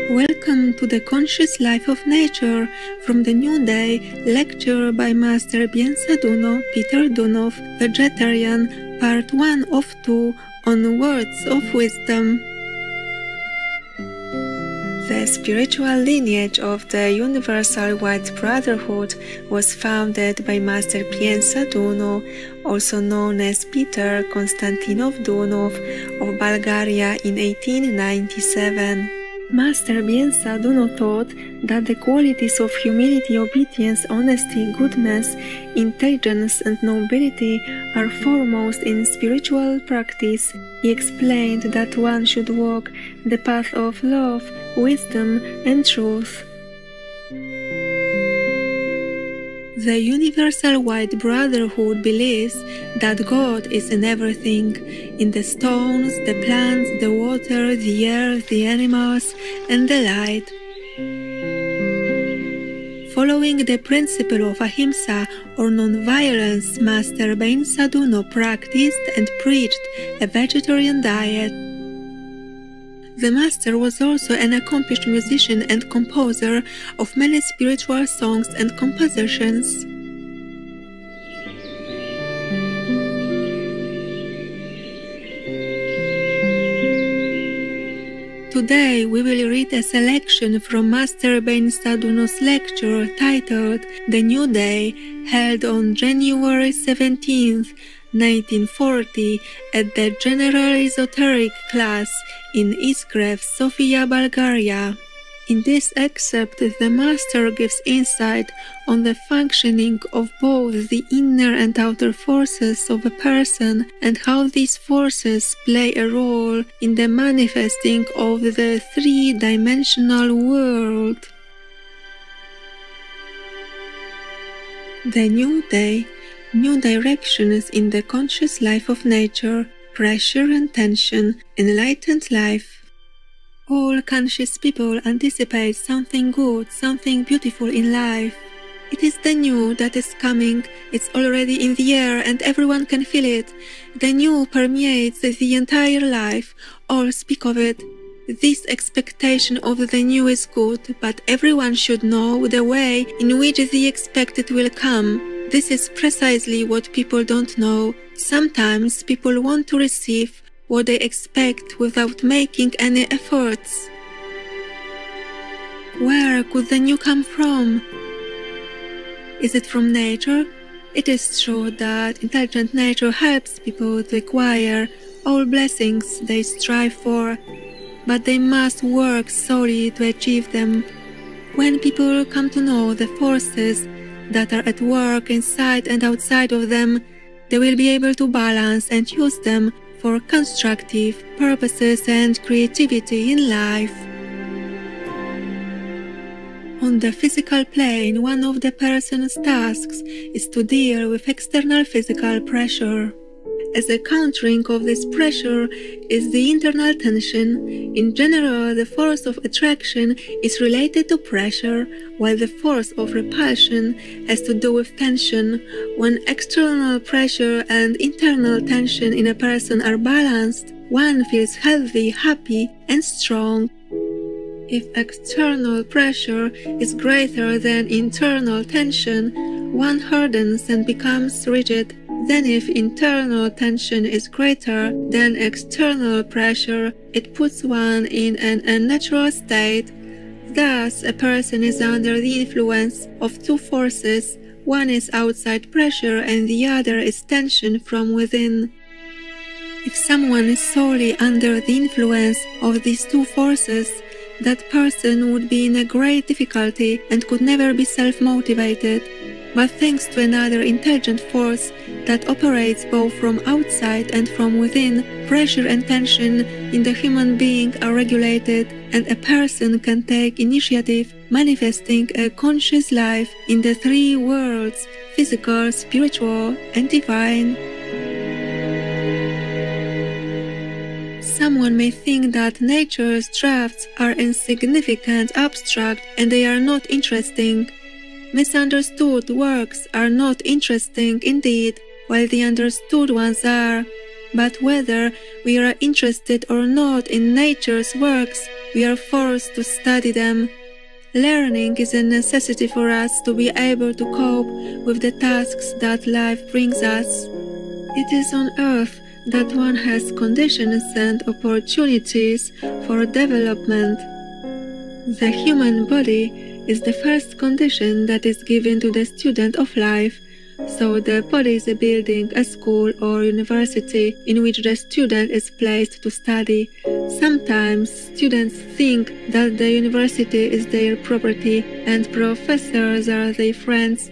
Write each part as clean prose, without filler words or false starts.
Welcome to the Conscious Life of Nature from the New Day lecture by Master Beinsa Douno, Peter Deunov, Vegetarian, Part 1 of 2 on Words of Wisdom. The spiritual lineage of the Universal White Brotherhood was founded by Master Beinsa Douno, also known as Peter Konstantinov Deunov of Bulgaria in 1897. Master Beinsa Douno taught that the qualities of humility, obedience, honesty, goodness, intelligence, and nobility are foremost in spiritual practice. He explained that one should walk the path of love, wisdom, and truth. The Universal White Brotherhood believes that God is in everything, in the stones, the plants, the water, the air, the animals, and the light. Following the principle of ahimsa or non-violence, Master Beinsa Douno practiced and preached a vegetarian diet. The master was also an accomplished musician and composer of many spiritual songs and compositions. Today we will read a selection from Master Beinsa Douno's lecture titled The New Day, held on January 17th, 1940 at the General Esoteric class in Izgrev, Sofia, Bulgaria. In this excerpt, the Master gives insight on the functioning of both the inner and outer forces of a person and how these forces play a role in the manifesting of the three-dimensional world. The New Day. New directions in the conscious life of nature, pressure and tension, enlightened life. All conscious people anticipate something good, something beautiful in life. It is the new that is coming, it's already in the air and everyone can feel it. The new permeates the entire life, all speak of it. This expectation of the new is good, but everyone should know the way in which the expected will come. This is precisely what people don't know. Sometimes people want to receive what they expect without making any efforts. Where could the new come from? Is it from nature? It is true that intelligent nature helps people to acquire all blessings they strive for, but they must work solely to achieve them. When people come to know the forces that are at work inside and outside of them, they will be able to balance and use them for constructive purposes and creativity in life. On the physical plane, one of the person's tasks is to deal with external physical pressure. As a countering of this pressure is the internal tension. In general, the force of attraction is related to pressure, while the force of repulsion has to do with tension. When external pressure and internal tension in a person are balanced, one feels healthy, happy, and strong. If external pressure is greater than internal tension, one hardens and becomes rigid. Then if internal tension is greater than external pressure, it puts one in an unnatural state. Thus, a person is under the influence of two forces. One is outside pressure and the other is tension from within. If someone is solely under the influence of these two forces, that person would be in a great difficulty and could never be self-motivated. But thanks to another intelligent force that operates both from outside and from within, pressure and tension in the human being are regulated, and a person can take initiative, manifesting a conscious life in the three worlds: physical, spiritual, and divine. Someone may think that nature's drafts are insignificant, abstract, and they are not interesting. Misunderstood works are not interesting indeed, while the understood ones are. But whether we are interested or not in nature's works, we are forced to study them. Learning is a necessity for us to be able to cope with the tasks that life brings us. It is on earth that one has conditions and opportunities for development. The human body is the first condition that is given to the student of life, so the body is a building, a school or university in which the student is placed to study. Sometimes students think that the university is their property and professors are their friends.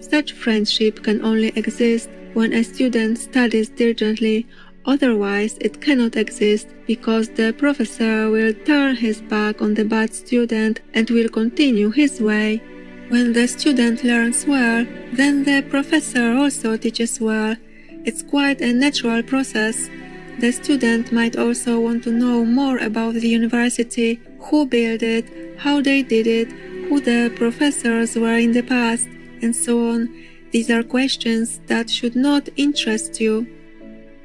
Such friendship can only exist when a student studies diligently, otherwise it cannot exist because the professor will turn his back on the bad student and will continue his way. When the student learns well, then the professor also teaches well. It's quite a natural process. The student might also want to know more about the university, who built it, how they did it, who the professors were in the past, and so on. These are questions that should not interest you.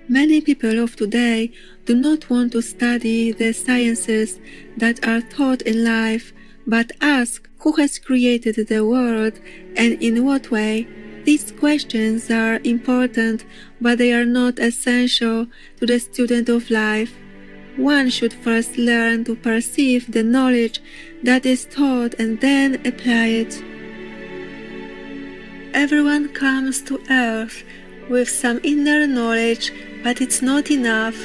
Many people of today do not want to study the sciences that are taught in life, but ask who has created the world and in what way. These questions are important, but they are not essential to the student of life. One should first learn to perceive the knowledge that is taught and then apply it. Everyone comes to earth with some inner knowledge, but it's not enough.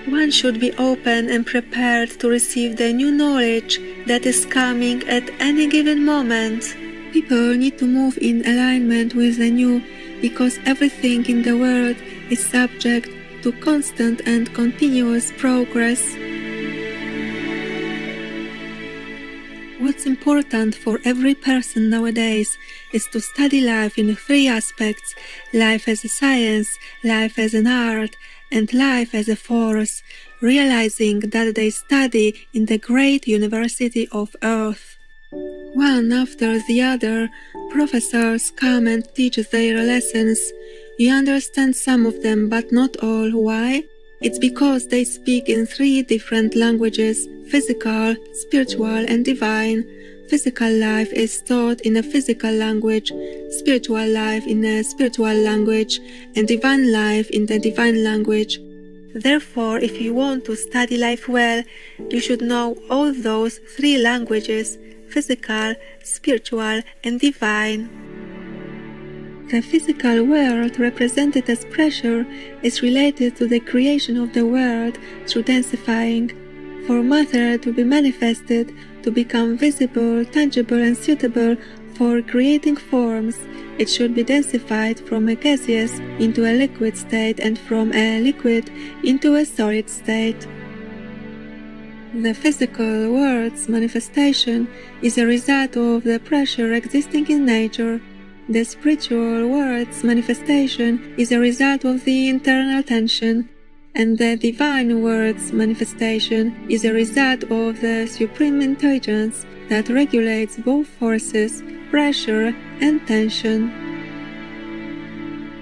One should be open and prepared to receive the new knowledge that is coming at any given moment. People need to move in alignment with the new because everything in the world is subject to constant and continuous progress. What's important for every person nowadays is to study life in three aspects: life as a science, life as an art, and life as a force, realizing that they study in the great university of Earth. One after the other, professors come and teach their lessons. You understand some of them, but not all. Why? It's because they speak in three different languages: physical, spiritual, and divine. Physical life is taught in a physical language, spiritual life in a spiritual language, and divine life in the divine language. Therefore, if you want to study life well, you should know all those three languages: physical, spiritual, and divine. The physical world, represented as pressure, is related to the creation of the world through densifying. For matter to be manifested, to become visible, tangible, and suitable for creating forms, it should be densified from a gaseous into a liquid state and from a liquid into a solid state. The physical world's manifestation is a result of the pressure existing in nature. The spiritual world's manifestation is a result of the internal tension, and the divine world's manifestation is a result of the supreme intelligence that regulates both forces, pressure and tension.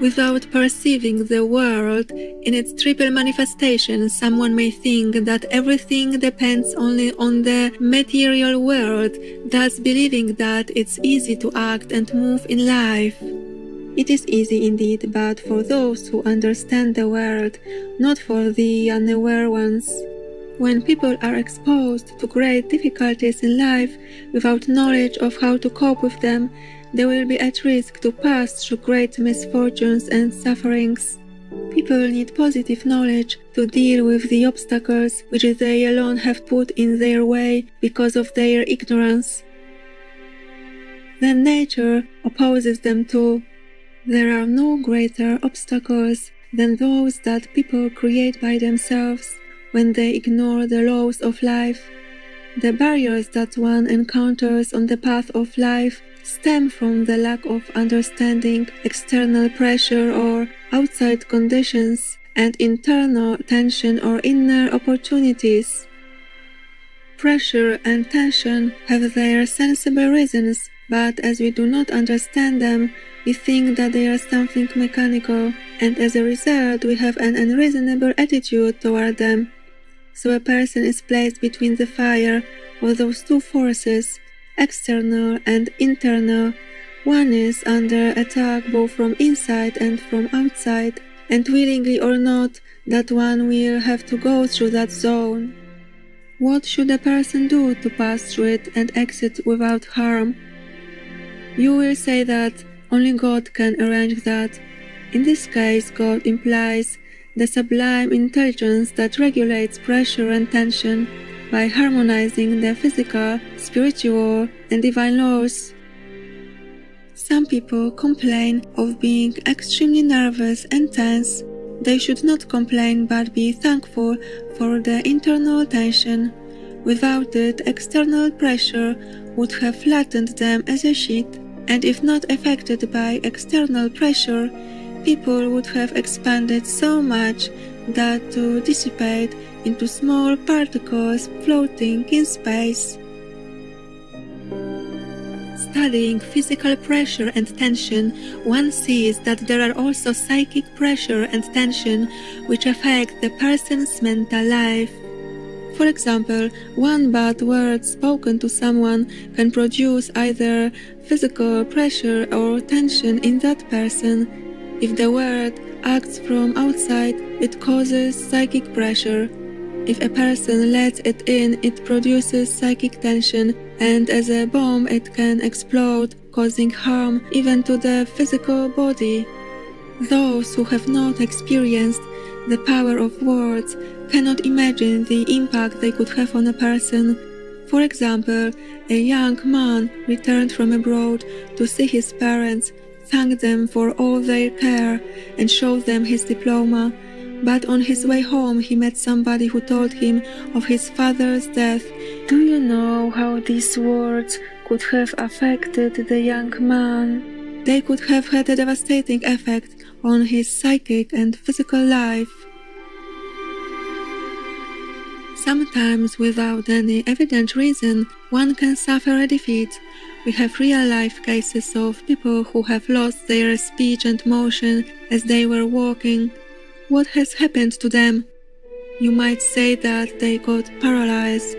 Without perceiving the world in its triple manifestation, someone may think that everything depends only on the material world, thus believing that it's easy to act and move in life. It is easy indeed, but for those who understand the world, not for the unaware ones. When people are exposed to great difficulties in life without knowledge of how to cope with them, they will be at risk to pass through great misfortunes and sufferings. People need positive knowledge to deal with the obstacles which they alone have put in their way because of their ignorance. Then nature opposes them too. There are no greater obstacles than those that people create by themselves when they ignore the laws of life. The barriers that one encounters on the path of life stem from the lack of understanding, external pressure or outside conditions, and internal tension or inner opportunities. Pressure and tension have their sensible reasons, but as we do not understand them, we think that they are something mechanical. and as a result we have an unreasonable attitude toward them. So a person is placed between the fire of those two forces, external and internal. One is under attack both from inside and from outside, and willingly or not, that one will have to go through that zone. What should a person do to pass through it and exit without harm? You will say that only God can arrange that. In this case, God implies the sublime intelligence that regulates pressure and tension by harmonizing the physical, spiritual, and divine laws. Some people complain of being extremely nervous and tense. They should not complain but be thankful for the internal tension. Without it, external pressure would have flattened them as a sheet, and if not affected by external pressure, people would have expanded so much that to dissipate into small particles floating in space. Studying physical pressure and tension, one sees that there are also psychic pressure and tension which affect the person's mental life. For example, one bad word spoken to someone can produce either physical pressure or tension in that person. If the word acts from outside, it causes psychic pressure. If a person lets it in, it produces psychic tension, and as a bomb it can explode, causing harm even to the physical body. Those who have not experienced the power of words cannot imagine the impact they could have on a person. For example, a young man returned from abroad to see his parents, thanked them for all their care, and showed them his diploma. But on his way home he met somebody who told him of his father's death. Do you know how these words could have affected the young man? They could have had a devastating effect on his psychic and physical life. Sometimes, without any evident reason, one can suffer a defeat. We have real-life cases of people who have lost their speech and motion as they were walking. What has happened to them? You might say that they got paralyzed.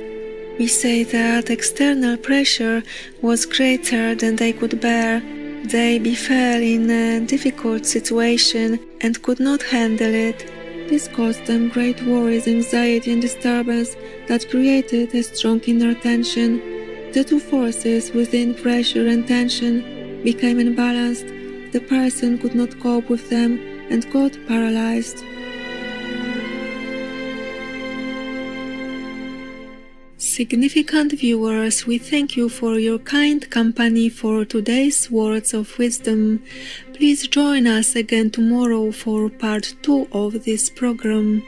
We say that external pressure was greater than they could bear. They befell in a difficult situation and could not handle it. This caused them great worries, anxiety, and disturbance that created a strong inner tension. The two forces within pressure and tension became imbalanced. The person could not cope with them and got paralyzed. Significant viewers, we thank you for your kind company for today's words of wisdom. Please join us again tomorrow for part 2 of this program.